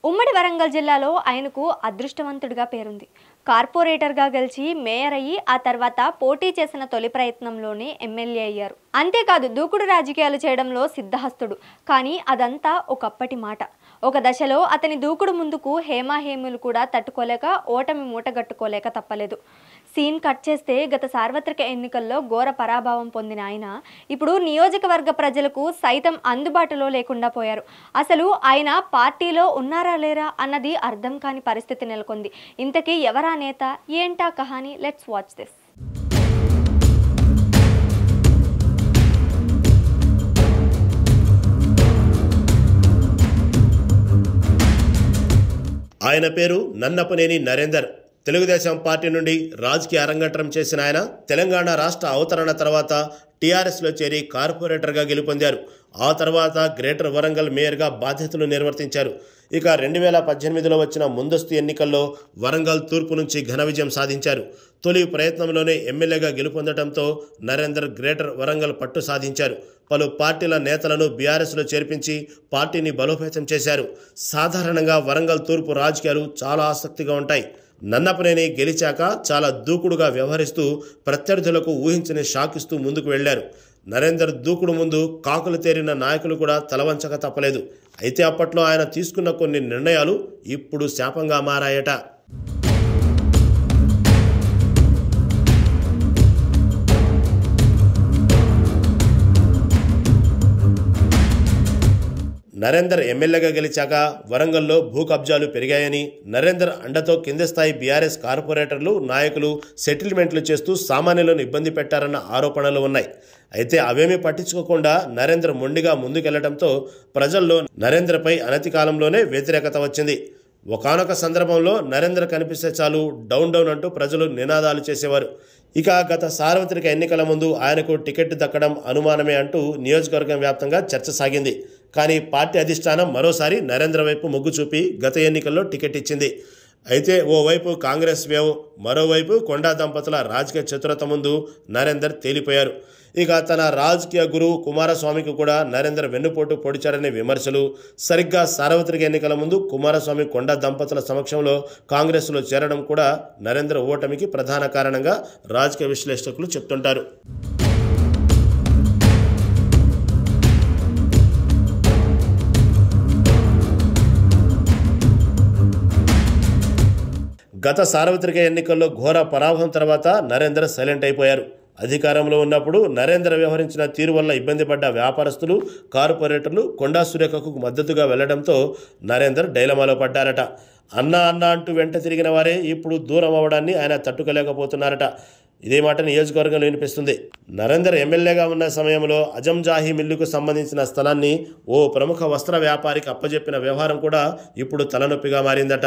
ఉమ్మడి వరంగల్ జిల్లాలో ఆయనకు అదృష్టవంతుడిగా పేరుంది. కార్పొరేటర్గా గెలిచి మేయర్ అయ్యి ఆ తర్వాత పోటీ చేసిన తొలి ప్రయత్నంలోనే ఎమ్మెల్యే అయ్యారు. అంతేకాదు దూకుడు రాజకీయాలు చేయడంలో సిద్ధహస్తుడు. కానీ అదంతా ఒకప్పటి మాట. ఒక దశలో అతని దూకుడు ముందుకు హేమాహేములు కూడా తట్టుకోలేక ఓటమి మూటగట్టుకోలేక తప్పలేదు. సీన్ కట్ చేస్తే గత సార్వత్రిక ఎన్నికల్లో ఘోర పరాభవం పొందిన ఆయన ఇప్పుడు నియోజకవర్గ ప్రజలకు సైతం అందుబాటులో లేకుండా పోయారు. అసలు ఆయన పార్టీలో ఉన్నారా లేరా అన్నది అర్థం కాని పరిస్థితి నెలకొంది. ఇంతకీ ఎవరా నేత, ఏంటా కహాని? Let's watch this. ఆయన పేరు నన్నపనేని నరేందర్. తెలుగుదేశం పార్టీ నుండి రాజకీయ అరంగేట్రం చేసిన ఆయన తెలంగాణ రాష్ట్ర అవతరణ తర్వాత టీఆర్ఎస్లో చేరి కార్పొరేటర్గా గెలుపొందారు. ఆ తర్వాత గ్రేటర్ వరంగల్ మేయర్గా బాధ్యతలు నిర్వర్తించారు. ఇక 2018లో వచ్చిన ముందస్తు ఎన్నికల్లో వరంగల్ తూర్పు నుంచి ఘన విజయం సాధించారు. తొలి ప్రయత్నంలోనే ఎమ్మెల్యేగా గెలుపొందడంతో నరేందర్ గ్రేటర్ వరంగల్ పట్టు సాధించారు. పలు పార్టీల నేతలను బీఆర్ఎస్లో చేర్పించి పార్టీని బలోపేతం చేశారు. సాధారణంగా వరంగల్ తూర్పు రాజకీయాలు చాలా ఆసక్తిగా ఉంటాయి. నన్నపనేని గెలిచాక చాలా దూకుడుగా వ్యవహరిస్తూ ప్రత్యర్థులకు ఊహించని షాక్ ఇస్తూ ముందుకు వెళ్లారు. నరేందర్ దూకుడు ముందు కాకులు తేరిన నాయకులు కూడా తలవంచక తప్పలేదు. అయితే అప్పట్లో ఆయన తీసుకున్న కొన్ని నిర్ణయాలు ఇప్పుడు శాపంగా మారాయట. నరేందర్ ఎమ్మెల్యేగా గెలిచాక వరంగల్లో భూ కబ్జాలు పెరిగాయని, నరేందర్ అండతో కింది స్థాయి బీఆర్ఎస్ కార్పొరేటర్లు, నాయకులు సెటిల్మెంట్లు చేస్తూ సామాన్యులను ఇబ్బంది పెట్టారన్న ఆరోపణలు ఉన్నాయి. అయితే అవేమీ పట్టించుకోకుండా నరేందర్ మొండిగా ముందుకెళ్లడంతో ప్రజల్లో నరేంద్రపై అనతి కాలంలోనే వ్యతిరేకత వచ్చింది. ఒకానొక సందర్భంలో నరేందర్ కనిపిస్తే చాలు డౌన్ డౌన్ అంటూ ప్రజలు నినాదాలు చేసేవారు. ఇక గత సార్వత్రిక ఎన్నికల ముందు ఆయనకు టికెట్ దక్కడం అనుమానమే అంటూ నియోజకవర్గం వ్యాప్తంగా చర్చ సాగింది. కానీ పార్టీ అధిష్టానం మరోసారి నరేంద్ర వైపు మొగ్గు చూపి గత ఎన్నికల్లో టికెట్ ఇచ్చింది. అయితే ఓవైపు కాంగ్రెస్ వేవ్, మరోవైపు కొండా దంపతుల రాజకీయ చతురత ముందు నరేందర్ తేలిపోయారు. ఇక తన రాజకీయ గురువు కుమారస్వామికి కూడా నరేందర్ వెన్నుపోటు పొడిచారనే విమర్శలు. సరిగ్గా సార్వత్రిక ఎన్నికల ముందు కుమారస్వామి కొండా దంపతుల సమక్షంలో కాంగ్రెస్లో చేరడం కూడా నరేందర్ ఓటమికి ప్రధాన కారణంగా రాజకీయ విశ్లేషకులు చెప్తుంటారు. గత సార్వత్రిక ఎన్నికల్లో ఘోర పరాభవం తర్వాత నరేందర్ సైలెంట్ అయిపోయారు. అధికారంలో ఉన్నప్పుడు నరేందర్ వ్యవహరించిన తీరు వల్ల ఇబ్బంది పడ్డ వ్యాపారస్తులు, కార్పొరేటర్లు కొండా సురేఖకు మద్దతుగా వెళ్లడంతో నరేందర్ డైలమాలో పడ్డారట. అన్నా అంటూ వెంట తిరిగిన వారే ఇప్పుడు దూరం అవ్వడాన్ని ఆయన తట్టుకోలేకపోతున్నారట. ఇదే మాట నియోజకవర్గంలో వినిపిస్తుంది. నరేందర్ ఎమ్మెల్యేగా ఉన్న సమయంలో అజంజాహీ మిల్లుకు సంబంధించిన స్థలాన్ని ఓ ప్రముఖ వస్త్ర వ్యాపారికి అప్పజెప్పిన వ్యవహారం కూడా ఇప్పుడు తలనొప్పిగా మారిందట.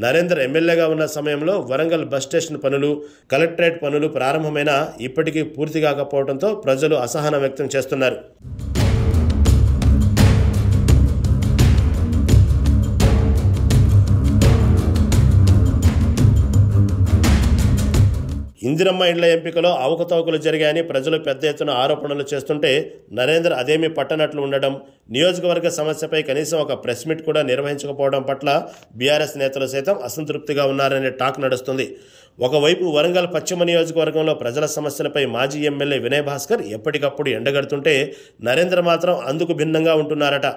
నరేందర్ ఎమ్మెల్యేగా ఉన్న సమయంలో వరంగల్ బస్ స్టేషన్ పనులు, కలెక్టరేట్ పనులు ప్రారంభమైనా ఇప్పటికీ పూర్తి కాకపోవడంతో ప్రజలు అసహనం వ్యక్తం చేస్తున్నారు. ఇందిరమ్మ ఇండ్ల ఎంపికలో అవకతవకలు జరిగాయని ప్రజలు పెద్ద ఎత్తున ఆరోపణలు చేస్తుంటే నరేందర్ అదేమీ పట్టనట్లు ఉండడం, నియోజకవర్గ సమస్యపై కనీసం ఒక ప్రెస్ మీట్ కూడా నిర్వహించకపోవడం పట్ల బీఆర్ఎస్ నేతలు సైతం అసంతృప్తిగా ఉన్నారనే టాక్ నడుస్తుంది. ఒకవైపు వరంగల్ పశ్చిమ నియోజకవర్గంలో ప్రజల సమస్యలపై మాజీ ఎమ్మెల్యే వినయ్ భాస్కర్ ఎప్పటికప్పుడు ఎండగడుతుంటే నరేందర్ మాత్రం అందుకు భిన్నంగా ఉంటున్నారట.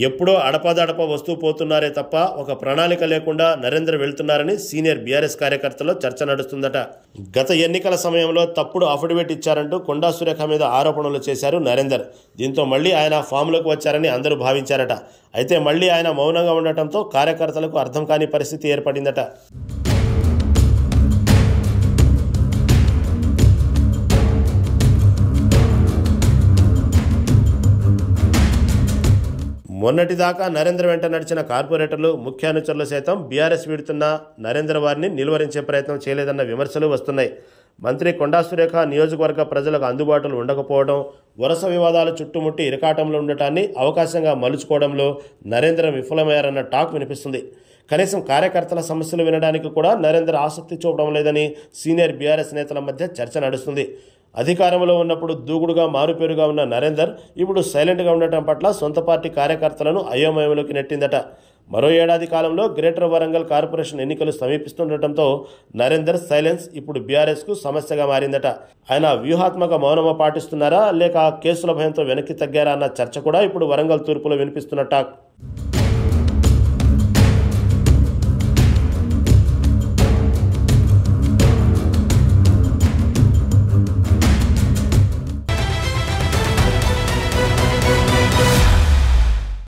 ఎప్పుడో అడపాదడప వస్తూ పోతున్నారే తప్ప ఒక ప్రణాళిక లేకుండా నరేందర్ వెళ్తున్నారని సీనియర్ బీఆర్ఎస్ కార్యకర్తల్లో చర్చ నడుస్తుందట. గత ఎన్నికల సమయంలో తప్పుడు అఫిడవిట్ ఇచ్చారంటూ కొండా సురేఖ మీద ఆరోపణలు చేశారు నరేందర్. దీంతో మళ్లీ ఆయన ఫామ్లోకి వచ్చారని అందరూ భావించారట. అయితే మళ్లీ ఆయన మౌనంగా ఉండటంతో కార్యకర్తలకు అర్థం కాని పరిస్థితి ఏర్పడిందట. మొన్నటిదాకా నరేంద్ర వెంట నడిచిన కార్పొరేటర్లు, ముఖ్య అనుచరులు సైతం బీఆర్ఎస్ వీడుతున్న నరేంద్ర వారిని నిలువరించే ప్రయత్నం చేయలేదన్న విమర్శలు వస్తున్నాయి. మంత్రి కొండా సురేఖ నియోజకవర్గ ప్రజలకు అందుబాటులో ఉండకపోవడం, వరుస వివాదాలు చుట్టుముట్టి ఇరకాటంలో ఉండటాన్ని అవకాశంగా మలుచుకోవడంలో నరేంద్ర విఫలమయ్యారన్న టాక్ వినిపిస్తుంది. కనీసం కార్యకర్తల సమస్యలు వినడానికి కూడా నరేంద్ర ఆసక్తి చూపడం లేదని సీనియర్ బీఆర్ఎస్ నేతల మధ్య చర్చ నడుస్తుంది. అధికారంలో ఉన్నప్పుడు దూకుడుగా మారుపేరుగా ఉన్న నరేందర్ ఇప్పుడు సైలెంట్గా ఉండటం పట్ల సొంత పార్టీ కార్యకర్తలను అయోమయంలోకి నెట్టిందట. మరో ఏడాది కాలంలో గ్రేటర్ వరంగల్ కార్పొరేషన్ ఎన్నికలు సమీపిస్తుండటంతో నరేందర్ సైలెన్స్ ఇప్పుడు బీఆర్ఎస్కు సమస్యగా మారిందట. ఆయన వ్యూహాత్మక మౌనమ పాటిస్తున్నారా లేక కేసుల భయంతో వెనక్కి తగ్గారా అన్న చర్చ కూడా ఇప్పుడు వరంగల్ తూర్పులో వినిపిస్తున్నట్ట.